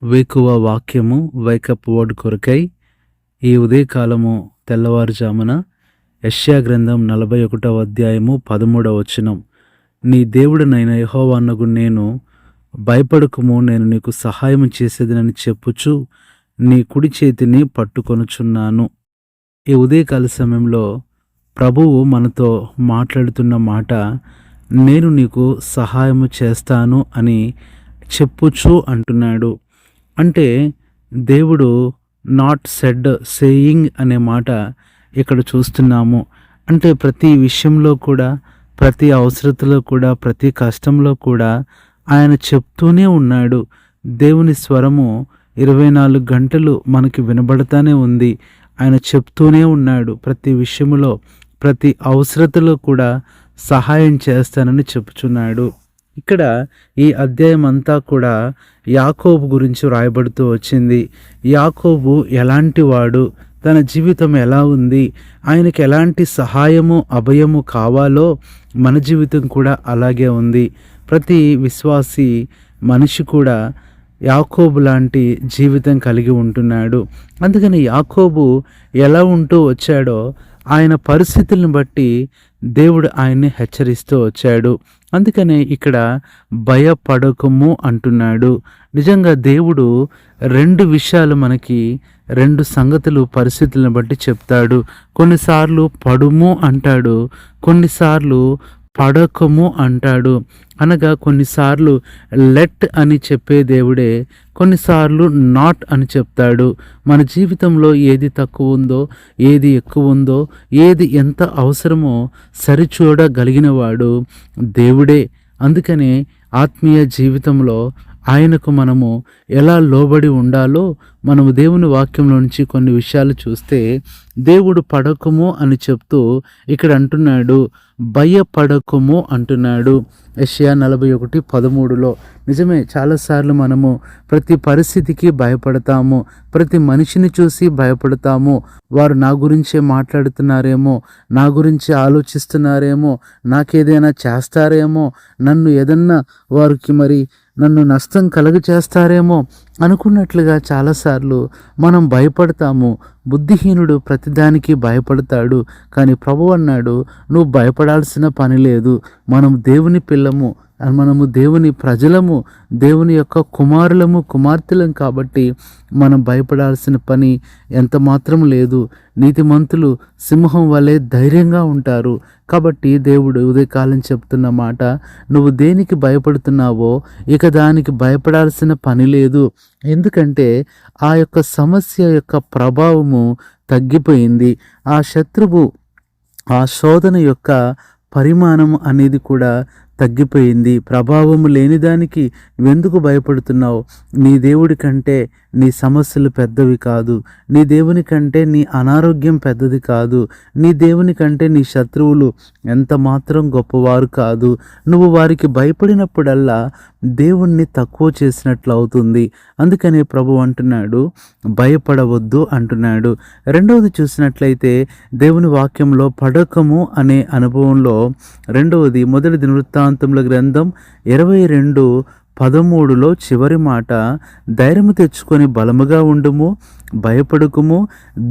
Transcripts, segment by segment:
వేకువ వాక్యము wake up word కొరకై ఈ ఉదయకాలము తెల్లవారుజామున యెషయా గ్రంథం 41వ అధ్యాయము 13వ వచనం. నీ దేవుడనైన యెహోవానగు నేను, భయపడకుము, నేను నీకు సహాయం చేసేదనని చెప్పుచు నీ కుడి చేతిని పట్టుకొనుచున్నాను. ఈ ఉదయకాల సమయంలో ప్రభువు మనతో మాట్లాడుతున్న మాట, నేను నీకు సహాయము చేస్తాను అని చెప్పుచు అంటున్నాడు. అంటే దేవుడు నాట్ సెడ్, సేయింగ్ అనే మాట ఇక్కడ చూస్తున్నాము. అంటే ప్రతి విషయంలో కూడా, ప్రతి అవసరతలో కూడా, ప్రతి కష్టంలో కూడా ఆయన చెప్తూనే ఉన్నాడు. దేవుని స్వరము 24 గంటలు మనకి వినబడతానే ఉంది. ఆయన చెప్తూనే ఉన్నాడు. ప్రతి విషయములో, ప్రతి అవసరతలో కూడా సహాయం చేస్తానని చెప్పుచున్నాడు. ఇక్కడ ఈ అధ్యాయం అంతా కూడా యాకోబు గురించి రాయబడుతూ వచ్చింది. యాకోబు ఎలాంటి వాడు, తన జీవితం ఎలా ఉంది, ఆయనకి ఎలాంటి సహాయము అభయము కావాలో మన జీవితం కూడా అలాగే ఉంది. ప్రతి విశ్వాసి మనిషి కూడా యాకోబు లాంటి జీవితం కలిగి ఉంటున్నాడు. అందుకని యాకోబు ఎలా ఉంటూ వచ్చాడో ఆయన పరిస్థితులను బట్టి దేవుడు ఆయన్ని హెచ్చరిస్తూ వచ్చాడు. అందుకనే ఇక్కడ భయపడకము అంటున్నాడు. నిజంగా దేవుడు 2 విషయాలు మనకి, 2 సంగతులు పరిస్థితులను బట్టి చెప్తాడు. కొన్నిసార్లు పడుము అంటాడు, కొన్నిసార్లు పడకము అంటాడు. అనగా కొన్నిసార్లు లెట్ అని చెప్పే దేవుడే కొన్నిసార్లు నాట్ అని చెప్తాడు. మన జీవితంలో ఏది తక్కువ ఉందో, ఏది ఎక్కువ ఉందో, ఏది ఎంత అవసరమో సరిచూడగలిగిన వాడు దేవుడే. అందుకనే ఆత్మీయ జీవితంలో ఆయనకు మనము ఎలా లోబడి ఉండాలో మనము దేవుని వాక్యంలో నుంచి కొన్ని విషయాలు చూస్తే, దేవుడు పడకము అని చెప్తూ ఇక్కడ అంటున్నాడు, భయపడకము అంటున్నాడు. యెషయా 41:13లో నిజమే, చాలాసార్లు మనము ప్రతి పరిస్థితికి భయపడతాము, ప్రతి మనిషిని చూసి భయపడతాము. వారు నా గురించే మాట్లాడుతున్నారేమో, నా గురించి ఆలోచిస్తున్నారేమో, నాకేదైనా చేస్తారేమో, నన్ను ఏదన్నా వారికి నన్ను నష్టం చేస్తారేమో అనుకున్నట్లుగా చాలాసార్లు మనం భయపడతాము. బుద్ధిహీనుడు ప్రతిదానికి భయపడతాడు. కానీ ప్రభువు అన్నాడు, నువ్వు భయపడాల్సిన పని లేదు. మనం దేవుని పిల్లము, మనము దేవుని ప్రజలము, దేవుని యొక్క కుమారులము, కుమార్తెలం కాబట్టి మనం భయపడాల్సిన పని ఎంత మాత్రం లేదు. నీతిమంతులు సింహం వలె ధైర్యంగా ఉంటారు. కాబట్టి దేవుడు ఉదయకాలం చెప్తున్న మాట, నువ్వు దేనికి భయపడుతున్నావో ఇక దానికి భయపడాల్సిన పని లేదు. ఎందుకంటే ఆ యొక్క సమస్య యొక్క ప్రభావము తగ్గిపోయింది. ఆ శత్రువు, ఆ శోధన యొక్క పరిమాణం అనేది కూడా తగ్గిపోయింది. ప్రభావము లేని దానికి నువ్వెందుకు భయపడుతున్నావు? నీ దేవుడి కంటే నీ సమస్యలు పెద్దవి కాదు. నీ దేవుని కంటే నీ అనారోగ్యం పెద్దది కాదు. నీ దేవుని కంటే నీ శత్రువులు ఎంత మాత్రం గొప్పవారు కాదు. నువ్వు వారికి భయపడినప్పుడల్లా దేవుణ్ణి తక్కువ చేసినట్లు అవుతుంది. అందుకనే ప్రభు అంటున్నాడు, భయపడవద్దు అంటున్నాడు. రెండవది చూసినట్లయితే దేవుని వాక్యంలో పడకము అనే అనుభవంలో రెండవది, మొదటి దినవృత్తాంతముల గ్రంథం 22:13లో చివరి మాట, ధైర్యము తెచ్చుకొని బలముగా ఉండుము, భయపడకుము,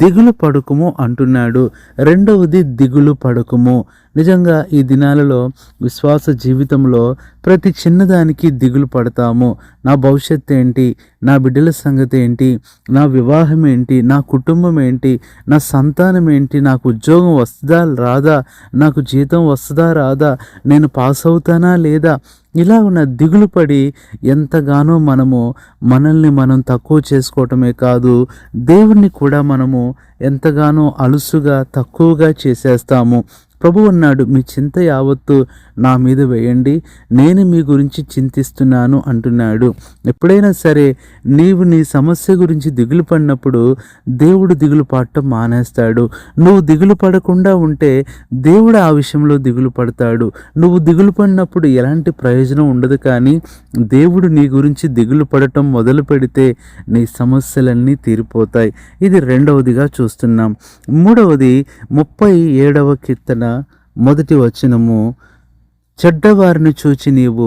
దిగులు పడకుము అంటున్నాడు. రెండవది దిగులు పడకుము. నిజంగా ఈ దినాలలో విశ్వాస జీవితంలో ప్రతి చిన్నదానికి దిగులు పడతాము. నా భవిష్యత్తు ఏంటి, నా బిడ్డల సంగతి ఏంటి, నా వివాహం ఏంటి, నా కుటుంబం ఏంటి, నా సంతానం ఏంటి, నాకు ఉద్యోగం వస్తుందా రాదా, నాకు జీతం వస్తుందా రాదా, నేను పాస్ అవుతానా లేదా, ఇలా ఉన్న దిగులు పడి ఎంతగానో మనల్ని మనం తక్కువ చేసుకోవటమే కాదు, దేవుణ్ణి కూడా మనము ఎంతగానో అలుసుగా తక్కువగా చేసేస్తాము. ప్రభు అన్నాడు, మీ చింత యావత్తు నా మీద వేయండి, నేను మీ గురించి చింతిస్తున్నాను అంటున్నాడు. ఎప్పుడైనా సరే నీవు నీ సమస్య గురించి దిగులు పడినప్పుడు దేవుడు దిగులు పడటం మానేస్తాడు. నువ్వు దిగులు పడకుండా ఉంటే దేవుడు ఆ విషయంలో దిగులు పడతాడు. నువ్వు దిగులు పడినప్పుడు ఎలాంటి ప్రయోజనం ఉండదు. కానీ దేవుడు నీ గురించి దిగులు పడటం మొదలు పెడితే నీ సమస్యలన్నీ తీరిపోతాయి. ఇది రెండవదిగా చూస్తున్నాం. మూడవది 37వ కీర్తన మొదటి వచనము, చెడ్డవారిని చూచి నీవు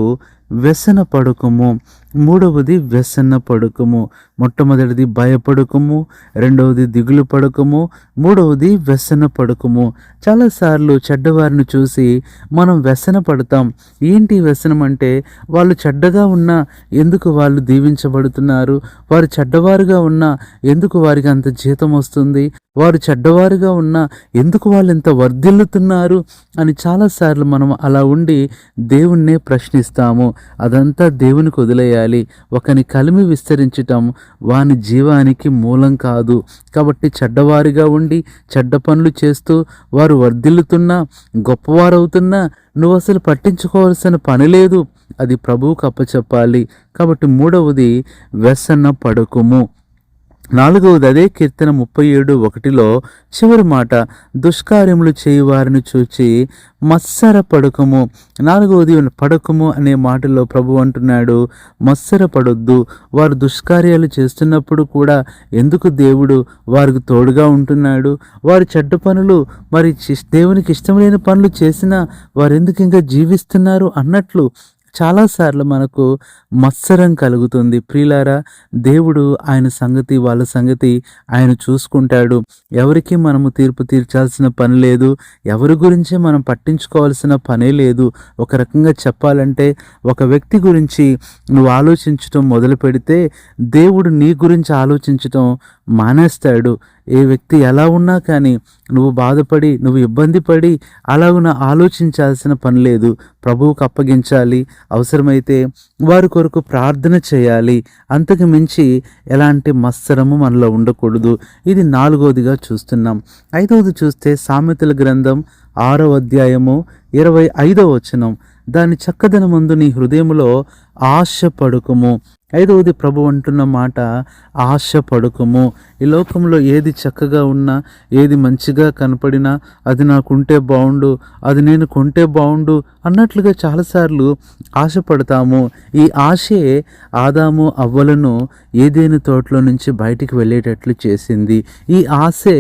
వ్యసన పడకము. మూడవది వ్యసన పడుకము. మొట్టమొదటిది భయపడుకము, రెండవది దిగులు పడుకము, మూడవది వ్యసన పడుకము. చాలాసార్లు చెడ్డవారిని చూసి మనం వ్యసన పడతాం. ఏంటి వ్యసనం అంటే, వాళ్ళు చెడ్డగా ఉన్నా ఎందుకు వాళ్ళు దీవించబడుతున్నారు, వారు చెడ్డవారుగా ఉన్నా ఎందుకు వారికి అంత జీతం వస్తుంది, వారు చెడ్డవారుగా ఉన్నా ఎందుకు వాళ్ళు ఇంత వర్ధిల్లుతున్నారు అని చాలాసార్లు మనం అలా ఉండి దేవుణ్ణే ప్రశ్నిస్తాము. అదంతా దేవునికి వదిలేయాలి. ఒకని కలిమి విస్తరించటం వాని జీవానికి మూలం కాదు. కాబట్టి చెడ్డవారిగా ఉండి చెడ్డ పనులు చేస్తూ వారు వర్ధిల్లుతున్నా గొప్పవారవుతున్నా నువ్వు అసలు పట్టించుకోవాల్సిన పని లేదు. అది ప్రభువుకు అప్పచెప్పాలి. కాబట్టి మూడవది వ్యసన పడకుము. నాలుగవది అదే కీర్తన 37:1 చివరి మాట, దుష్కార్యములు చేయువారిని చూచి మత్సర పడుకము. నాలుగవది పడకము అనే మాటలో ప్రభు అంటున్నాడు, మత్సర పడొద్దు. వారు దుష్కార్యాలు చేస్తున్నప్పుడు కూడా ఎందుకు దేవుడు వారికి తోడుగా ఉంటున్నాడు? వారు చెడ్డ పనులు, మరి దేవునికి ఇష్టం లేని పనులు చేసినా వారు ఎందుకు ఇంకా జీవిస్తున్నారు అన్నట్లు చాలాసార్లు మనకు మత్సరం కలుగుతుంది. ప్రియులారా, దేవుడు ఆయన సంగతి వాళ్ళ సంగతి ఆయన చూసుకుంటాడు. ఎవరికి మనము తీర్పు తీర్చాల్సిన పని లేదు. ఎవరి గురించి మనం పట్టించుకోవాల్సిన పనే లేదు. ఒక రకంగా చెప్పాలంటే, ఒక వ్యక్తి గురించి నువ్వు ఆలోచించటం మొదలు పెడితే దేవుడు నీ గురించి ఆలోచించటం మానేస్తాడు. ఏ వ్యక్తి ఎలా ఉన్నా కానీ నువ్వు బాధపడి నువ్వు ఇబ్బంది పడి అలాగున ఆలోచించాల్సిన పని లేదు. ప్రభువుకు అప్పగించాలి. అవసరమైతే వారి కొరకు ప్రార్థన చేయాలి. అంతకు మించి ఎలాంటి మత్సరము మనలో ఉండకూడదు. ఇది నాలుగవదిగా చూస్తున్నాం. ఐదవది చూస్తే సామెతల గ్రంథం 6:25 దాని చక్కదనమందు నీ హృదయములో ఆశ పడుకుము. ఐదవది ప్రభు అంటున్న మాట, ఆశ పడుకుము. ఈ లోకంలో ఏది చక్కగా ఉన్నా, ఏది మంచిగా కనపడినా అది నాకుంటే బాగుండు, అది నేను కొంటే బాగుండు అన్నట్లుగా చాలాసార్లు ఆశపడతాము. ఈ ఆశే ఆదాము అవ్వలను ఏదేని తోటలో నుంచి బయటికి వెళ్ళేటట్లు చేసింది. ఈ ఆశే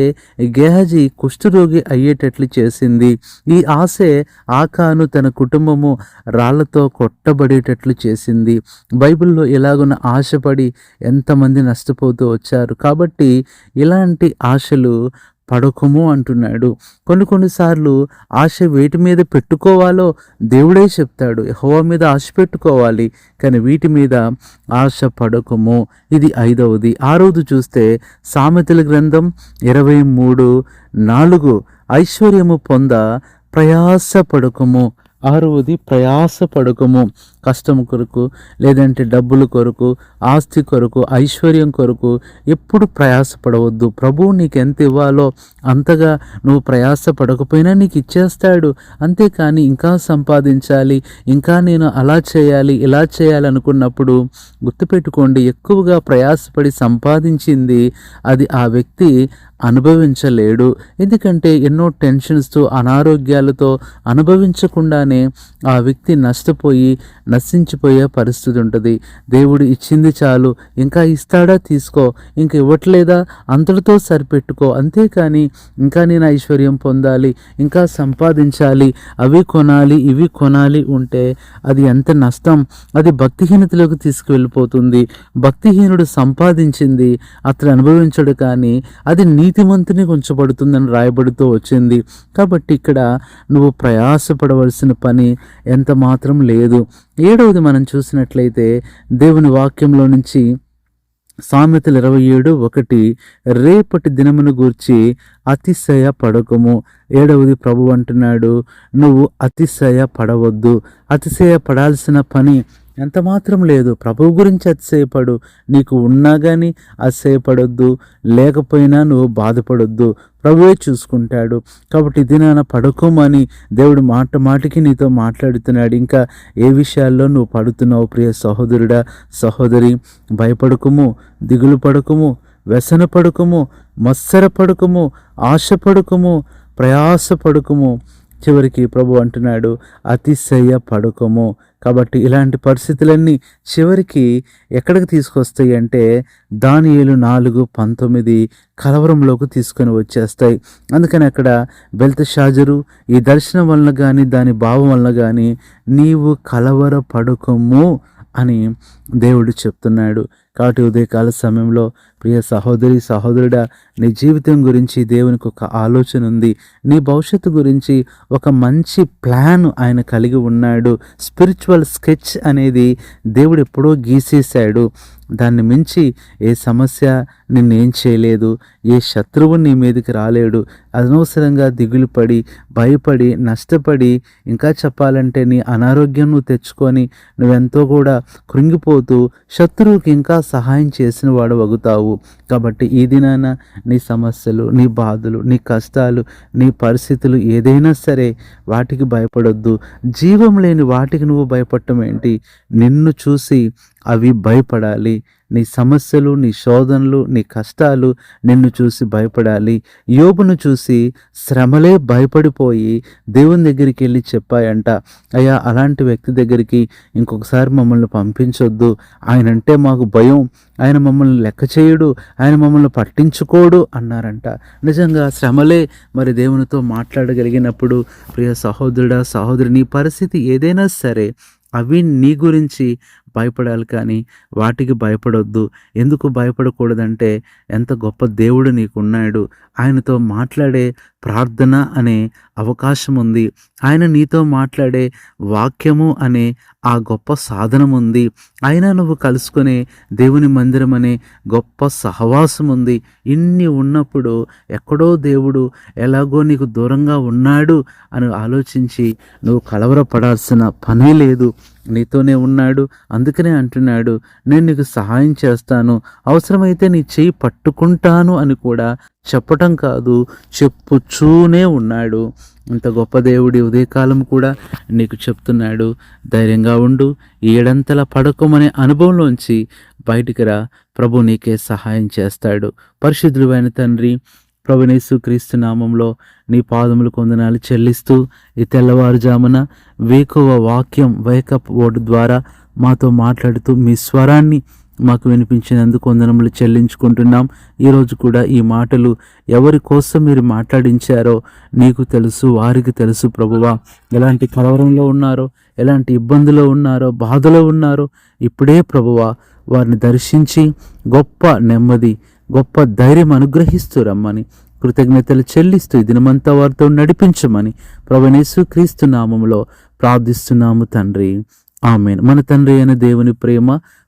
గేహజీ కుష్ఠరోగి అయ్యేటట్లు చేసింది. ఈ ఆశే ఆకాను తన కుటుంబము రాళ్లతో కొట్టబడేటట్లు చేసింది. బైబిల్లో ఇలాగున్న ఆశపడి ఎంతమంది నష్టపోతూ వచ్చారు. కాబట్టి ఇలాంటి ఆశలు పడకము అంటున్నాడు. కొన్నిసార్లు ఆశ వేటి మీద పెట్టుకోవాలో దేవుడే చెప్తాడు. యెహోవా మీద ఆశ పెట్టుకోవాలి, కానీ వీటి మీద ఆశ పడకము. ఇది ఐదవది. ఆరవది చూస్తే సామెతల గ్రంథం 23:4 ఐశ్వర్యము పొంద ప్రయాస పడకము. ఆరవది ప్రయాస పడకము. కష్టం కొరకు, లేదంటే డబ్బుల కొరకు, ఆస్తి కొరకు, ఐశ్వర్యం కొరకు ఎప్పుడు ప్రయాసపడవద్దు. ప్రభువు నీకు ఎంత ఇవ్వాలో అంతగా నువ్వు ప్రయాస పడకపోయినా నీకు ఇచ్చేస్తాడు. అంతేకాని ఇంకా సంపాదించాలి, ఇంకా నేను అలా చేయాలి, ఇలా చేయాలనుకున్నప్పుడు గుర్తుపెట్టుకోండి, ఎక్కువగా ప్రయాసపడి సంపాదించింది అది ఆ వ్యక్తి అనుభవించలేడు. ఎందుకంటే ఎన్నో టెన్షన్స్తో, అనారోగ్యాలతో అనుభవించకుండానే ఆ వ్యక్తి నష్టపోయి నశించిపోయే పరిస్థితి ఉంటుంది. దేవుడు ఇచ్చింది చాలు, ఇంకా ఇస్తాడా తీసుకో, ఇంక ఇవ్వట్లేదా అంతటితో సరిపెట్టుకో. అంతేకాని ఇంకా నేను ఐశ్వర్యం పొందాలి, ఇంకా సంపాదించాలి, అవి కొనాలి, ఇవి కొనాలి ఉంటే అది ఎంత నష్టం. అది భక్తిహీనతలోకి తీసుకువెళ్ళిపోతుంది. భక్తిహీనుడు సంపాదించింది అతను అనుభవించడు, కానీ అది నీతిమంతుని ఉంచబడుతుందని రాయబడుతూ వచ్చింది. కాబట్టి ఇక్కడ నువ్వు ప్రయాసపడవలసిన పని ఎంత మాత్రం లేదు. ఏడవది మనం చూసినట్లయితే దేవుని వాక్యంలో నుంచి సామెతలు 27:1 రేపటి దినమును గూర్చి అతిశయ పడకము. ఏడవది ప్రభు అంటున్నాడు, నువ్వు అతిశయ పడవద్దు. అతిశయ పడాల్సిన పని ఎంత మాత్రం లేదు. ప్రభువు గురించి అతిశయపడు. నీకు ఉన్నా కానీ అతిశయపడొద్దు, లేకపోయినా నువ్వు బాధపడొద్దు. ప్రభువే చూసుకుంటాడు. కాబట్టి ఇది నాన్న పడుకోమని దేవుడు మాటికి నీతో మాట్లాడుతున్నాడు. ఇంకా ఏ విషయాల్లో నువ్వు పడుతున్నావు ప్రియ సహోదరుడా, సహోదరి? భయపడకుము, దిగులు పడకుము, వ్యసన పడకుము, మత్సర పడకుము, ఆశ పడకుము, ప్రయాస పడకుము. చివరికి ప్రభు అంటున్నాడు, అతిశయ పడకము. కాబట్టి ఇలాంటి పరిస్థితులన్నీ చివరికి ఎక్కడికి తీసుకొస్తాయి అంటే దానియేలు 4:19 కలవరంలోకి తీసుకొని వచ్చేస్తాయి. అందుకని అక్కడ బెల్తెషాజరు ఈ దర్శనం వలన కానీ దాని భావం వలన కానీ నీవు కలవర పడకము అని దేవుడు చెప్తున్నాడు. కాబట్టి ఉదయకాల సమయంలో ప్రియ సహోదరి సహోదరుడా, నీ జీవితం గురించి దేవునికి ఒక ఆలోచన ఉంది. నీ భవిష్యత్తు గురించి ఒక మంచి ప్లాన్ ఆయన కలిగి ఉన్నాడు. స్పిరిచువల్ స్కెచ్ అనేది దేవుడు ఎప్పుడో గీసేశాడు. దాన్ని మించి ఏ సమస్య నిన్నేం చేయలేదు, ఏ శత్రువు నీ మీదకి రాలేడు. అనవసరంగా దిగులు పడి భయపడి నష్టపడి, ఇంకా చెప్పాలంటే నీ అనారోగ్యం నువ్వు తెచ్చుకొని నువ్వెంతో కూడా కృంగిపోతూ శత్రువుకి ఇంకా సహాయం చేసిన వాడు వగుతావు. కాబట్టి ఈ దినాన నీ సమస్యలు, నీ బాధలు, నీ కష్టాలు, నీ పరిస్థితులు ఏదైనా సరే వాటికి భయపడొద్దు. జీవం లేని వాటికి నువ్వు భయపడటం ఏంటి? నిన్ను చూసి అవి భయపడాలి. నీ సమస్యలు, నీ శోధనలు, నీ కష్టాలు నిన్ను చూసి భయపడాలి. యోబును చూసి శ్రమలే భయపడిపోయి దేవుని దగ్గరికి వెళ్ళి చెప్పాయంట, అయ్యా అలాంటి వ్యక్తి దగ్గరికి ఇంకొకసారి మమ్మల్ని పంపించొద్దు. ఆయనంటే మాకు భయం, ఆయన మమ్మల్ని లెక్క చేయడు, ఆయన మమ్మల్ని పట్టించుకోడు అన్నారంట. నిజంగా శ్రమలే మరి దేవునితో మాట్లాడగలిగినప్పుడు ప్రియ సహోదరుడా సహోదరి, నీ పరిస్థితి ఏదైనా సరే అవి నీ గురించి భయపడాలి, కానీ వాటికి భయపడొద్దు. ఎందుకు భయపడకూడదంటే ఎంత గొప్ప దేవుడు నీకున్నాడు. ఆయనతో మాట్లాడే ప్రార్థన అనే అవకాశం ఉంది. ఆయన నీతో మాట్లాడే వాక్యము అనే ఆ గొప్ప సాధనం ఉంది. అయినా నువ్వు కలుసుకునే దేవుని మందిరం అనే గొప్ప సహవాసం ఉంది. ఇన్ని ఉన్నప్పుడు ఎక్కడో దేవుడు ఎలాగో నీకు దూరంగా ఉన్నాడు అని ఆలోచించి నువ్వు కలవరపడాల్సిన పనే లేదు. నీతోనే ఉన్నాడు. అందుకనే అంటున్నాడు, నేను నీకు సహాయం చేస్తాను, అవసరమైతే నీ చెయ్యి పట్టుకుంటాను అని కూడా చెప్పటం కాదు, చెప్పుచూనే ఉన్నాడు. ఇంత గొప్ప దేవుడి ఉదయకాలం కూడా నీకు చెప్తున్నాడు, ధైర్యంగా ఉండు, ఏడంతల పడకమనే అనుభవంలోంచి బయటికి రా, ప్రభు నీకే సహాయం చేస్తాడు. పరిశుద్ధుడైన తండ్రి, ప్రభువైన యేసుక్రీస్తు నామంలో నీ పాదములు వందనాలు చెల్లిస్తూ ఈ తెల్లవారుజామున వేకువ వాక్యం వేకప్ వర్డ్ ద్వారా మాతో మాట్లాడుతూ మీ స్వరాన్ని మాకు వినిపించినందుకు వందనములు చెల్లించుకుంటున్నాం. ఈరోజు కూడా ఈ మాటలు ఎవరి కోసం మీరు మాట్లాడించారో నీకు తెలుసు, వారికి తెలుసు ప్రభువా. ఎలాంటి కలవరంలో ఉన్నారో, ఎలాంటి ఇబ్బందులో ఉన్నారో, బాధలో ఉన్నారో ఇప్పుడే ప్రభువా వారిని దర్శించి గొప్ప నెమ్మది, గొప్ప ధైర్యం అనుగ్రహిస్తూ రమ్మని కృతజ్ఞతలు చెల్లిస్తూ ఈ దినమంతా వారితో నడిపించమని ప్రభువైన యేసుక్రీస్తు నామములో ప్రార్థిస్తున్నాము తండ్రి, ఆమేన్. మన తండ్రి అయిన దేవుని ప్రేమ,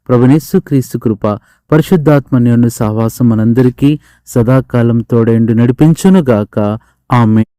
ప్రభువైన యేసుక్రీస్తు కృప, పరిశుద్ధాత్మ అన్యోన్య సహవాసం మనందరికీ సదాకాలం తోడైండు నడిపించునుగాక. ఆమేన్.